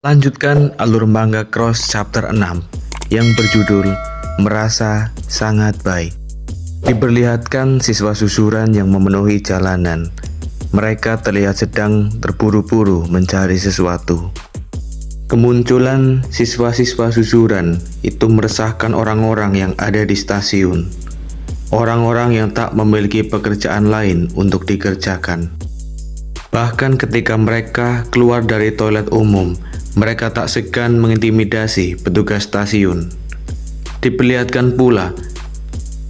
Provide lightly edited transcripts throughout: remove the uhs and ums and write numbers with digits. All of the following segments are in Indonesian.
Lanjutkan alur manga Cross chapter 6 yang berjudul Merasa Sangat Baik. Diperlihatkan siswa susuran yang memenuhi jalanan. Mereka terlihat sedang terburu-buru mencari sesuatu. Kemunculan siswa-siswa susuran itu meresahkan orang-orang yang ada di stasiun. Orang-orang yang tak memiliki pekerjaan lain untuk dikerjakan. Bahkan ketika mereka keluar dari toilet umum, mereka tak segan mengintimidasi petugas stasiun. Diperlihatkan pula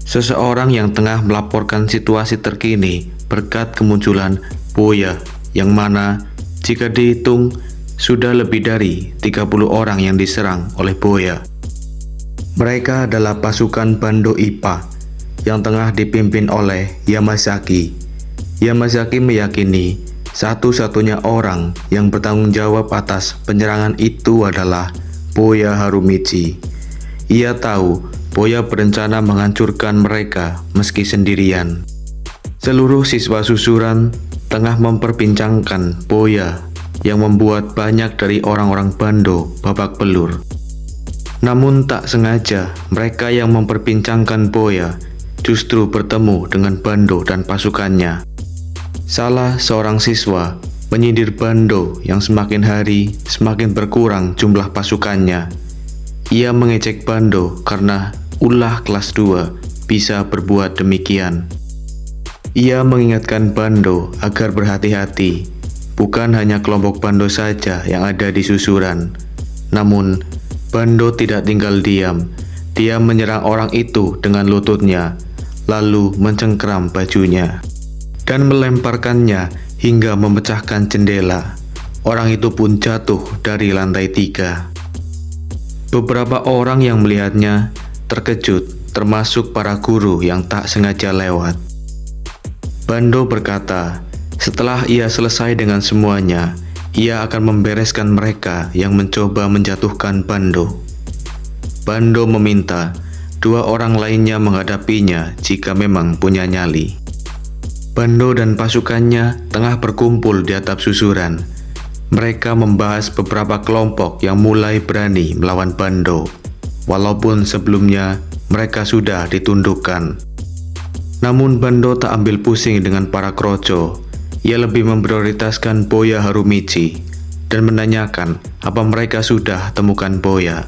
seseorang yang tengah melaporkan situasi terkini berkat kemunculan Boya, yang mana jika dihitung sudah lebih dari 30 orang yang diserang oleh Boya. Mereka adalah pasukan Bando IPA yang tengah dipimpin oleh Yamazaki. Yamazaki meyakini satu-satunya orang yang bertanggung jawab atas penyerangan itu adalah Boya Harumichi. Ia tahu Boya berencana menghancurkan mereka meski sendirian. Seluruh siswa susuran tengah memperbincangkan Boya yang membuat banyak dari orang-orang Bando babak belur. Namun tak sengaja mereka yang memperbincangkan Boya justru bertemu dengan Bando dan pasukannya. Salah seorang siswa menyindir Bando yang semakin hari semakin berkurang jumlah pasukannya. Ia mengejek Bando karena ulah kelas 2 bisa berbuat demikian. Ia mengingatkan Bando agar berhati-hati. Bukan hanya kelompok Bando saja yang ada di susuran. Namun, Bando tidak tinggal diam. Dia menyerang orang itu dengan lututnya, lalu mencengkeram bajunya dan melemparkannya hingga memecahkan jendela. Orang itu pun jatuh dari lantai 3. Beberapa orang yang melihatnya terkejut, termasuk para guru yang tak sengaja lewat. Bando berkata, setelah ia selesai dengan semuanya, ia akan membereskan mereka yang mencoba menjatuhkan Bando. Bando meminta 2 orang lainnya menghadapinya jika memang punya nyali. Bando dan pasukannya tengah berkumpul di atap susuran. Mereka membahas beberapa kelompok yang mulai berani melawan Bando, walaupun sebelumnya mereka sudah ditundukkan. Namun Bando tak ambil pusing dengan para kroco. Ia lebih memprioritaskan Boya Harumichi dan menanyakan apa mereka sudah temukan Boya.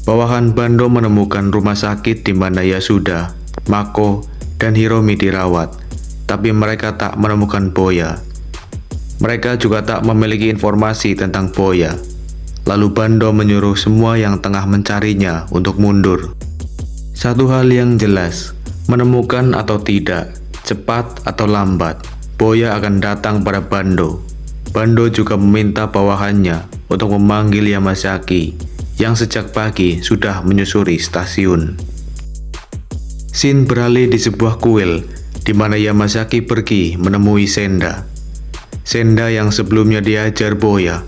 Bawahan Bando menemukan rumah sakit di mana Yasuda, Mako, dan Hiromi dirawat. Tapi mereka tak menemukan Boya. Mereka juga tak memiliki informasi tentang Boya. Lalu Bando menyuruh semua yang tengah mencarinya untuk mundur. Satu hal yang jelas, menemukan atau tidak, cepat atau lambat, Boya akan datang pada Bando. Bando juga meminta bawahannya untuk memanggil Yamazaki yang sejak pagi sudah menyusuri stasiun. Scene beralih di sebuah kuil di mana Yamazaki pergi menemui Senda. Senda yang sebelumnya diajar Boya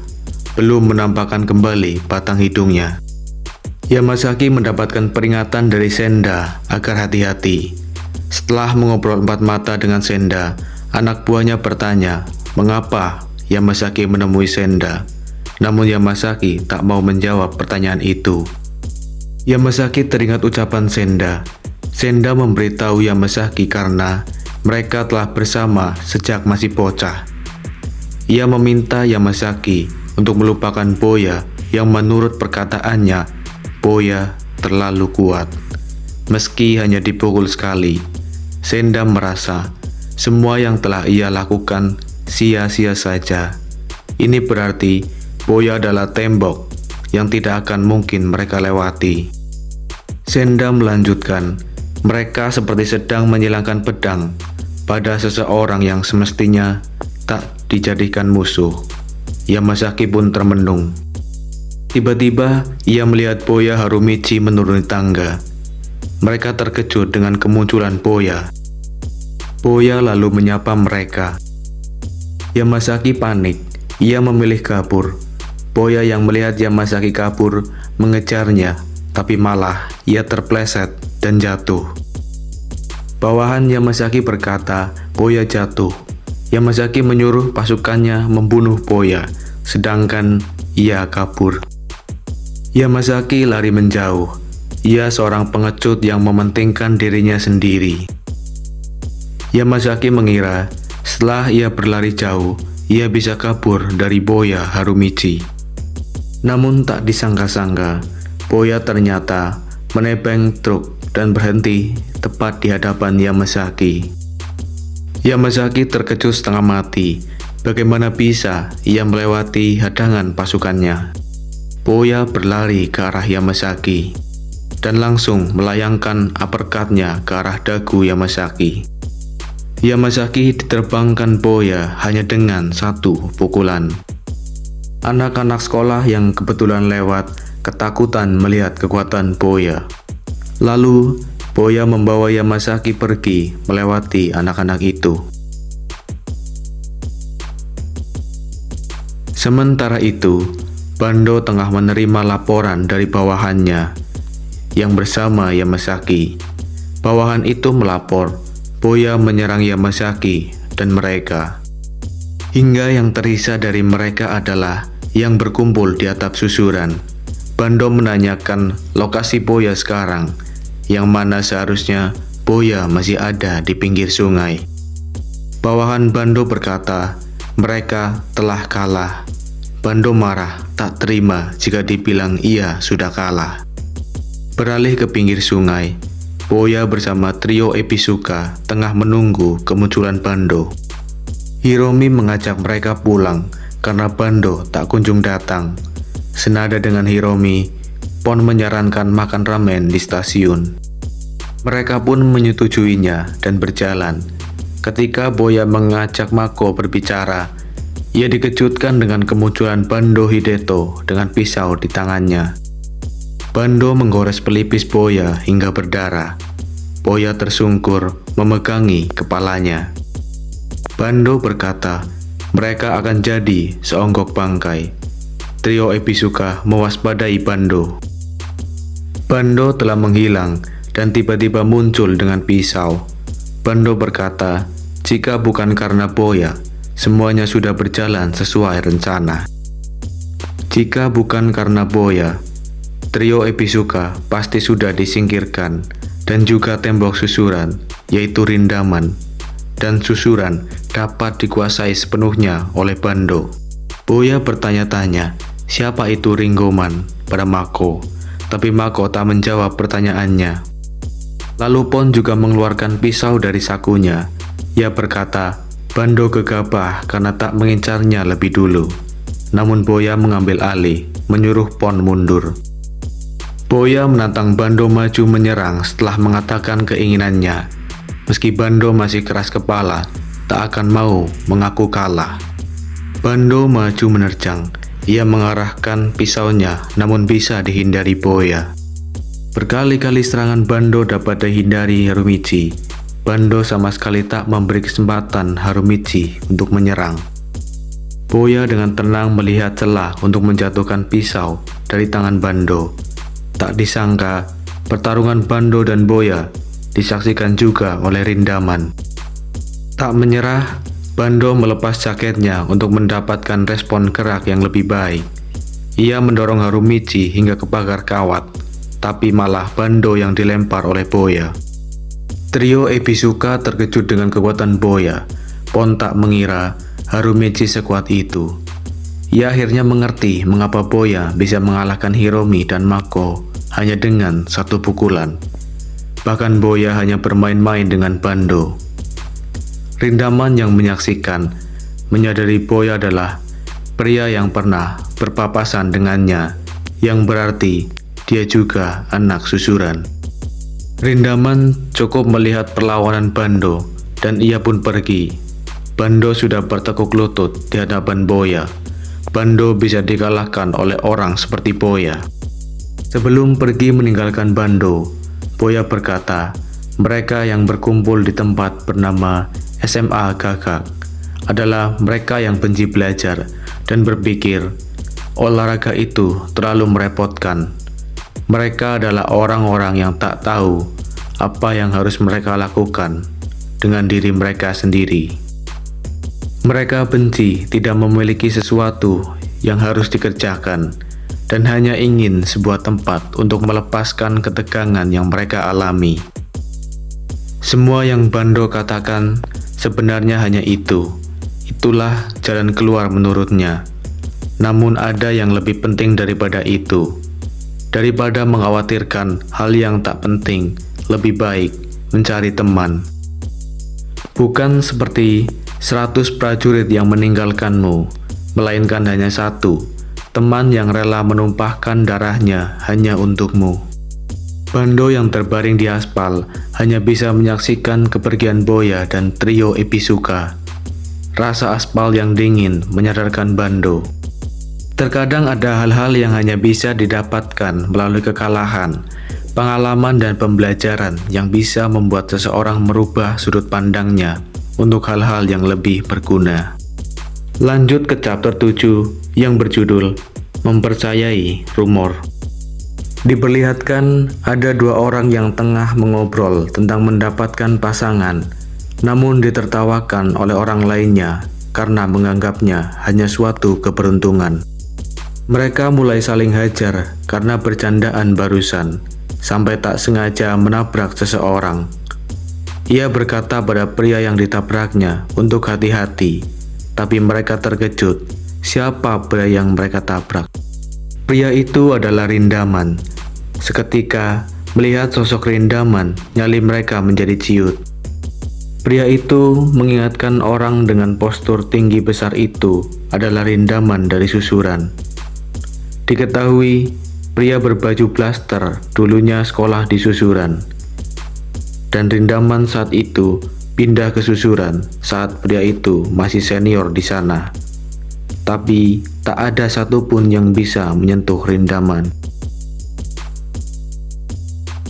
belum menampakkan kembali batang hidungnya. Yamazaki mendapatkan peringatan dari Senda agar hati-hati. Setelah mengobrol 4 mata dengan Senda, anak buahnya bertanya mengapa Yamazaki menemui Senda. Namun Yamazaki tak mau menjawab pertanyaan itu. Yamazaki teringat ucapan Senda. Senda memberitahu Yamazaki karena mereka telah bersama sejak masih bocah. Ia meminta Yamazaki untuk melupakan Boya yang menurut perkataannya, Boya terlalu kuat. Meski hanya dipukul sekali, Senda merasa semua yang telah ia lakukan sia-sia saja. Ini berarti Boya adalah tembok yang tidak akan mungkin mereka lewati. Senda melanjutkan, mereka seperti sedang menyilangkan pedang pada seseorang yang semestinya tak dijadikan musuh. Yamazaki pun termenung. Tiba-tiba ia melihat Boya Harumichi menuruni tangga. Mereka terkejut dengan kemunculan Boya. Boya lalu menyapa mereka. Yamazaki panik. Ia memilih kabur. Boya yang melihat Yamazaki kabur mengejarnya, tapi malah ia terpleset dan jatuh. Bawahan Yamazaki berkata Boya jatuh. Yamazaki menyuruh pasukannya membunuh Boya, sedangkan ia kabur. Yamazaki lari menjauh. Ia seorang pengecut yang mementingkan dirinya sendiri. Yamazaki mengira setelah ia berlari jauh, ia bisa kabur dari Boya Harumichi. Namun tak disangka-sangka, Boya ternyata menebeng truk dan berhenti tepat di hadapan Yamazaki. Yamazaki terkejut setengah mati. Bagaimana bisa ia melewati hadangan pasukannya? Boya berlari ke arah Yamazaki dan langsung melayangkan uppercut-nya ke arah dagu Yamazaki. Yamazaki diterbangkan Boya hanya dengan satu pukulan. Anak-anak sekolah yang kebetulan lewat ketakutan melihat kekuatan Boya. Lalu Boya membawa Yamazaki pergi melewati anak-anak itu. Sementara itu, Bando tengah menerima laporan dari bawahannya yang bersama Yamazaki. Bawahan itu melapor Boya menyerang Yamazaki dan mereka. Hingga yang tersisa dari mereka adalah yang berkumpul di atap susuran. Bando menanyakan lokasi Boya sekarang, yang mana seharusnya Boya masih ada di pinggir sungai. Bawahan Bando berkata, mereka telah kalah. Bando marah, tak terima jika dibilang ia sudah kalah. Beralih ke pinggir sungai, Boya bersama trio Ebisuka tengah menunggu kemunculan Bando. Hiromi mengajak mereka pulang karena Bando tak kunjung datang. Senada dengan Hiromi, Pon menyarankan makan ramen di stasiun. Mereka pun menyetujuinya dan berjalan. Ketika Boya mengajak Mako berbicara, ia dikejutkan dengan kemunculan Bando Hideto dengan pisau di tangannya. Bando menggores pelipis Boya hingga berdarah. Boya tersungkur memegangi kepalanya. Bando berkata, mereka akan jadi seonggok bangkai. Trio Ebisuka mewaspadai Bando. Bando telah menghilang dan tiba-tiba muncul dengan pisau. Bando berkata, jika bukan karena Boya, semuanya sudah berjalan sesuai rencana. Jika bukan karena Boya, trio Ebisuka pasti sudah disingkirkan, dan juga tembok susuran, yaitu Rindaman, dan susuran dapat dikuasai sepenuhnya oleh Bando. Boya bertanya-tanya, siapa itu Ringoman pada Mako, tapi Mako tak menjawab pertanyaannya. Lalu Pon juga mengeluarkan pisau dari sakunya. Ia berkata, Bando gegabah karena tak mengincarnya lebih dulu. Namun Boya mengambil alih, menyuruh Pon mundur. Boya menantang Bando maju menyerang setelah mengatakan keinginannya. Meski Bando masih keras kepala, tak akan mau mengaku kalah. Bando maju menerjang. Ia mengarahkan pisaunya, namun bisa dihindari Boya. Berkali-kali serangan Bando dapat dihindari Harumichi. Bando sama sekali tak memberi kesempatan Harumichi untuk menyerang. Boya dengan tenang melihat celah untuk menjatuhkan pisau dari tangan Bando. Tak disangka, pertarungan Bando dan Boya disaksikan juga oleh Rindaman. Tak menyerah, Bando melepas jaketnya untuk mendapatkan respon gerak yang lebih baik. Ia mendorong Harumichi hingga ke pagar kawat, tapi malah Bando yang dilempar oleh Boya. Trio Ebisuka terkejut dengan kekuatan Boya. Pon tak mengira Harumichi sekuat itu. Ia akhirnya mengerti mengapa Boya bisa mengalahkan Hiromi dan Mako hanya dengan satu pukulan. Bahkan Boya hanya bermain-main dengan Bando. Rindaman yang menyaksikan menyadari Boya adalah pria yang pernah berpapasan dengannya, yang berarti dia juga anak susuran. Rindaman cukup melihat perlawanan Bando dan ia pun pergi. Bando sudah bertekuk lutut di hadapan Boya. Bando bisa dikalahkan oleh orang seperti Boya. Sebelum pergi meninggalkan Bando, Boya berkata, mereka yang berkumpul di tempat bernama SMA Gagak adalah mereka yang benci belajar dan berpikir olahraga itu terlalu merepotkan. Mereka adalah orang-orang yang tak tahu apa yang harus mereka lakukan dengan diri mereka sendiri. Mereka benci tidak memiliki sesuatu yang harus dikerjakan dan hanya ingin sebuah tempat untuk melepaskan ketegangan yang mereka alami. Semua yang Bando katakan sebenarnya hanya itu. Itulah jalan keluar menurutnya. Namun ada yang lebih penting daripada itu. Daripada mengkhawatirkan hal yang tak penting, lebih baik mencari teman. Bukan seperti 100 prajurit yang meninggalkanmu, melainkan hanya satu, teman yang rela menumpahkan darahnya hanya untukmu. Bando yang terbaring di aspal hanya bisa menyaksikan kepergian Boya dan trio Ebisuka. Rasa aspal yang dingin menyadarkan Bando. Terkadang ada hal-hal yang hanya bisa didapatkan melalui kekalahan, pengalaman dan pembelajaran yang bisa membuat seseorang merubah sudut pandangnya untuk hal-hal yang lebih berguna. Lanjut ke chapter 7 yang berjudul Mempercayai Rumor. Diperlihatkan ada dua orang yang tengah mengobrol tentang mendapatkan pasangan, namun ditertawakan oleh orang lainnya karena menganggapnya hanya suatu keberuntungan. Mereka mulai saling hajar karena bercandaan barusan, sampai tak sengaja menabrak seseorang. Ia berkata pada pria yang ditabraknya untuk hati-hati, tapi mereka terkejut. Siapa pria yang mereka tabrak? Pria itu adalah Rindaman. Seketika melihat sosok Rindaman, nyali mereka menjadi ciut. Pria itu mengingatkan orang dengan postur tinggi besar itu adalah Rindaman dari Susuran. Diketahui pria berbaju blaster dulunya sekolah di Susuran, dan Rindaman saat itu pindah ke Susuran saat pria itu masih senior di sana. Tapi tak ada satupun yang bisa menyentuh Rindaman.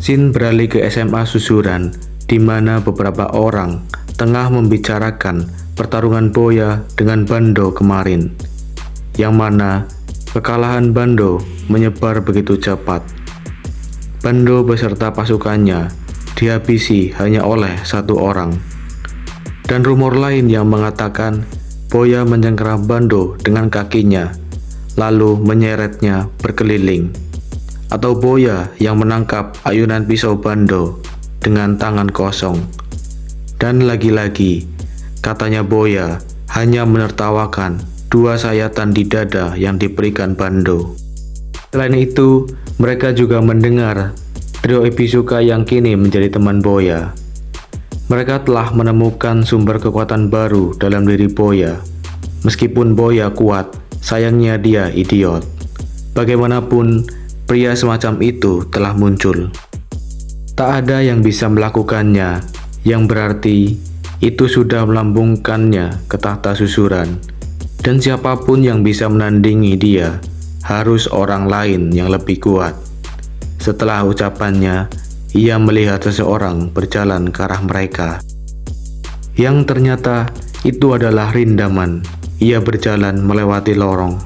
Scene beralih ke SMA Susuran, di mana beberapa orang tengah membicarakan pertarungan Boya dengan Bando kemarin, yang mana kekalahan Bando menyebar begitu cepat. Bando beserta pasukannya dihabisi hanya oleh satu orang. Dan rumor lain yang mengatakan Boya mencengkeram Bando dengan kakinya, lalu menyeretnya berkeliling. Atau Boya yang menangkap ayunan pisau Bando dengan tangan kosong. Dan lagi-lagi, katanya Boya hanya menertawakan dua sayatan di dada yang diberikan Bando. Selain itu, mereka juga mendengar trio Ebisuka yang kini menjadi teman Boya. Mereka telah menemukan sumber kekuatan baru dalam diri Boya. Meskipun Boya kuat, sayangnya dia idiot. Bagaimanapun, pria semacam itu telah muncul. Tak ada yang bisa melakukannya, yang berarti itu sudah melambungkannya ke tahta Susuran. Dan siapapun yang bisa menandingi dia harus orang lain yang lebih kuat. Setelah ucapannya, ia melihat seseorang berjalan ke arah mereka. Yang ternyata itu adalah Rindaman. Ia berjalan melewati lorong.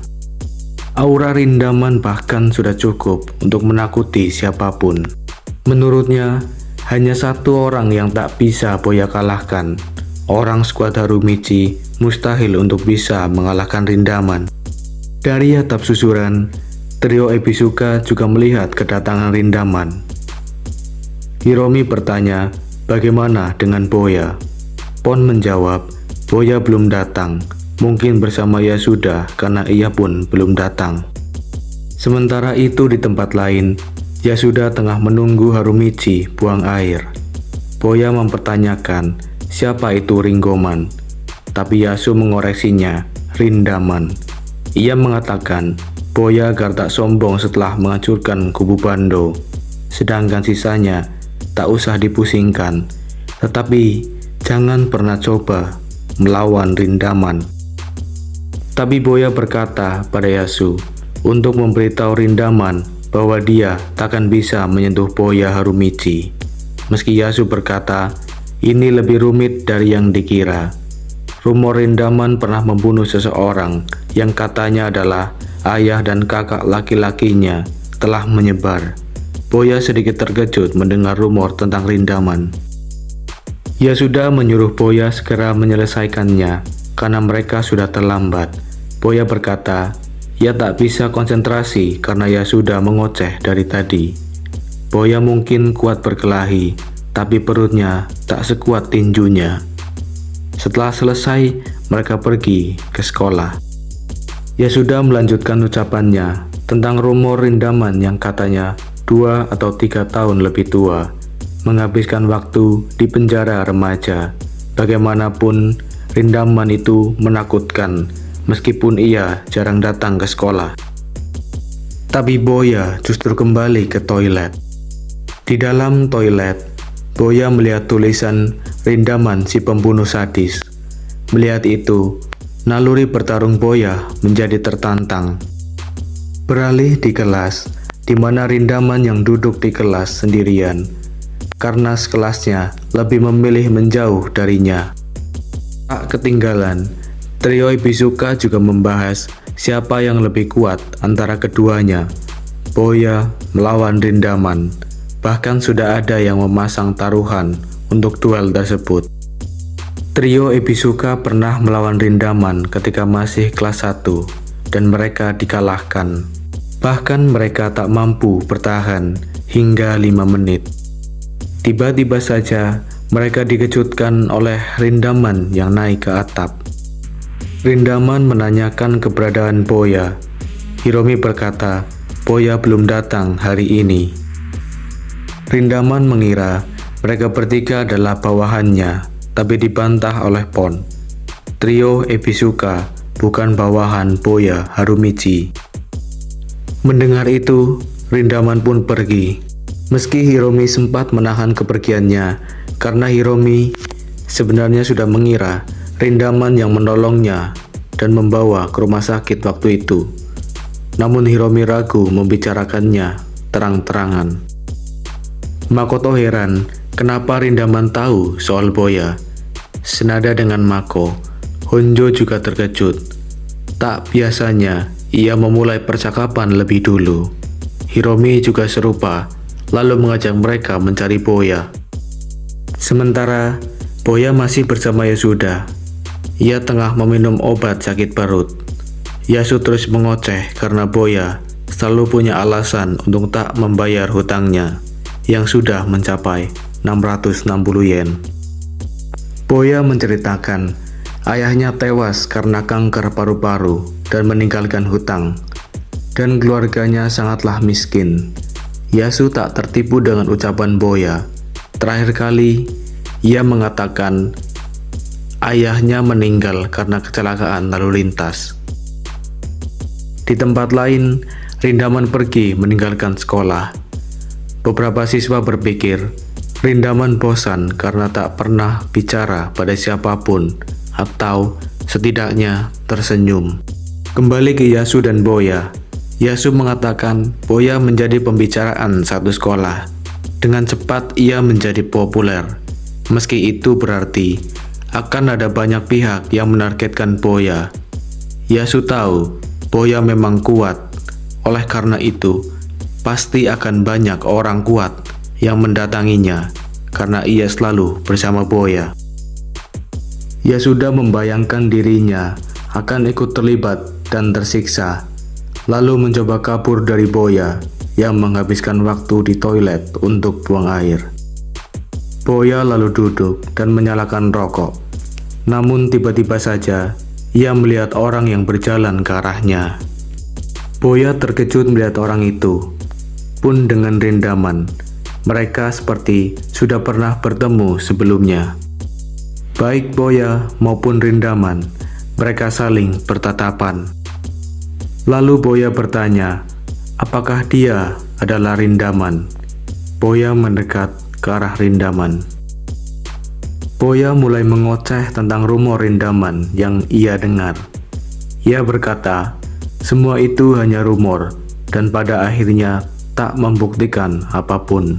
Aura Rindaman bahkan sudah cukup untuk menakuti siapapun. Menurutnya, hanya satu orang yang tak bisa Boya kalahkan. Orang skuad Harumichi mustahil untuk bisa mengalahkan Rindaman. Dari atap Susuran, trio Ebisuka juga melihat kedatangan Rindaman. Hiromi bertanya, bagaimana dengan Boya? Pon menjawab, Boya belum datang, mungkin bersama Yasuda karena ia pun belum datang. Sementara itu di tempat lain, Yasuda tengah menunggu Harumichi buang air. Boya mempertanyakan, siapa itu Ringoman? Tapi Yasu mengoreksinya, Rindaman. Ia mengatakan, Boya agar tak sombong setelah menghancurkan kubu Bando. Sedangkan sisanya, tak usah dipusingkan. Tetapi, jangan pernah coba melawan Rindaman. Tapi Boya berkata pada Yasu, untuk memberitahu Rindaman bahwa dia takkan bisa menyentuh Boya Harumichi. Meski Yasu berkata, ini lebih rumit dari yang dikira. Rumor Rindaman pernah membunuh seseorang yang katanya adalah ayah dan kakak laki-lakinya telah menyebar. Boya sedikit terkejut mendengar rumor tentang Rindaman. Yasuda menyuruh Boya segera menyelesaikannya karena mereka sudah terlambat. Boya berkata, Ia tak bisa konsentrasi karena ia sudah mengoceh dari tadi. Boya mungkin kuat berkelahi, tapi perutnya tak sekuat tinjunya. Setelah selesai, mereka pergi ke sekolah. Ia sudah melanjutkan ucapannya tentang rumor Rindaman yang katanya 2 atau 3 tahun lebih tua, menghabiskan waktu di penjara remaja. Bagaimanapun, Rindaman itu menakutkan, meskipun ia jarang datang ke sekolah. Tapi Boya justru kembali ke toilet. Di dalam toilet, Boya melihat tulisan Rindaman si pembunuh sadis. Melihat itu, naluri bertarung Boya menjadi tertantang. Beralih di kelas, di mana Rindaman yang duduk di kelas sendirian, karena sekelasnya lebih memilih menjauh darinya. Tak ketinggalan, trio Ibisuka juga membahas siapa yang lebih kuat antara keduanya, Boya melawan Rindaman. Bahkan sudah ada yang memasang taruhan untuk duel tersebut. Trio Ibisuka pernah melawan Rindaman ketika masih kelas 1 dan mereka dikalahkan. Bahkan mereka tak mampu bertahan hingga 5 menit. Tiba-tiba saja mereka dikejutkan oleh Rindaman yang naik ke atap. Rindaman menanyakan keberadaan Boya. Hiromi berkata, Boya belum datang hari ini. Rindaman mengira mereka bertiga adalah bawahannya, tapi dibantah oleh Pon. Trio Ibisuka bukan bawahan Boya Harumichi. Mendengar itu, Rindaman pun pergi. Meski Hiromi sempat menahan kepergiannya, karena Hiromi sebenarnya sudah mengira Rindaman yang menolongnya dan membawa ke rumah sakit waktu itu. Namun Hiromi ragu membicarakannya terang-terangan. Makoto heran kenapa Rindaman tahu soal Boya. Senada dengan Mako, Honjo juga terkejut. Tak biasanya ia memulai percakapan lebih dulu. Hiromi juga serupa, lalu mengajak mereka mencari Boya. Sementara Boya masih bersama Yasuda. Ia tengah meminum obat sakit perut. Yasu terus mengoceh karena Boya selalu punya alasan untuk tak membayar hutangnya yang sudah mencapai 660 yen. Boya menceritakan ayahnya tewas karena kanker paru-paru dan meninggalkan hutang, dan keluarganya sangatlah miskin. Yasu tak tertipu dengan ucapan Boya. Terakhir kali, ia mengatakan ayahnya meninggal karena kecelakaan lalu lintas. Di tempat lain, Rindaman pergi meninggalkan sekolah. Beberapa siswa berpikir Rindaman bosan karena tak pernah bicara pada siapapun, atau setidaknya tersenyum. Kembali ke Yasu dan Boya. Yasu mengatakan Boya menjadi pembicaraan satu sekolah. Dengan cepat ia menjadi populer. Meski itu berarti akan ada banyak pihak yang menargetkan Boya. Yasu tahu Boya memang kuat. Oleh karena itu, pasti akan banyak orang kuat yang mendatanginya karena ia selalu bersama Boya. Ia sudah membayangkan dirinya akan ikut terlibat dan tersiksa, lalu mencoba kabur dari Boya yang menghabiskan waktu di toilet untuk buang air. Boya lalu duduk dan menyalakan rokok. Namun tiba-tiba saja ia melihat orang yang berjalan ke arahnya. Boya terkejut melihat orang itu. Pun dengan Rindaman, mereka seperti sudah pernah bertemu sebelumnya. Baik Boya maupun Rindaman, mereka saling bertatapan. Lalu Boya bertanya, apakah dia adalah Rindaman? Boya mendekat ke arah Rindaman. Boya mulai mengoceh tentang rumor Rindaman yang ia dengar. Ia berkata, semua itu hanya rumor dan pada akhirnya tak membuktikan apapun.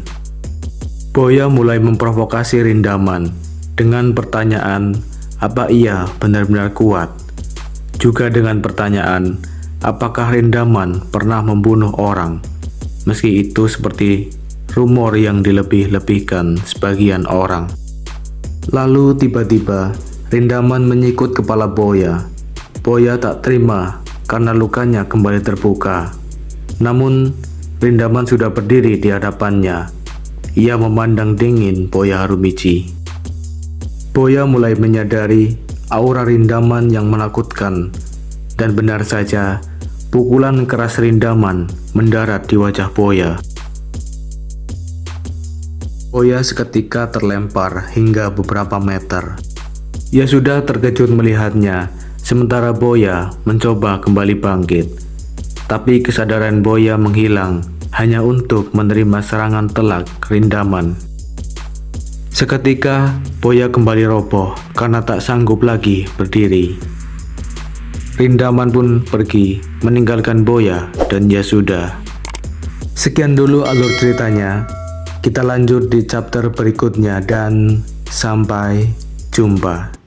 Boya mulai memprovokasi Rindaman dengan pertanyaan apa ia benar-benar kuat. Juga dengan pertanyaan apakah Rindaman pernah membunuh orang. Meski itu seperti rumor yang dilebih-lebihkan sebagian orang. Lalu tiba-tiba Rindaman menyikut kepala Boya. Boya tak terima karena lukanya kembali terbuka. Namun, Rindaman sudah berdiri di hadapannya. Ia memandang dingin Boya Harumichi. Boya mulai menyadari aura Rindaman yang menakutkan, dan benar saja, pukulan keras Rindaman mendarat di wajah Boya. Boya seketika terlempar hingga beberapa meter. Ia sudah terkejut melihatnya, sementara Boya mencoba kembali bangkit. Tapi kesadaran Boya menghilang hanya untuk menerima serangan telak Rindaman. Seketika, Boya kembali roboh karena tak sanggup lagi berdiri. Rindaman pun pergi, meninggalkan Boya dan Yasuda. Sekian dulu alur ceritanya. Kita lanjut di chapter berikutnya dan sampai jumpa.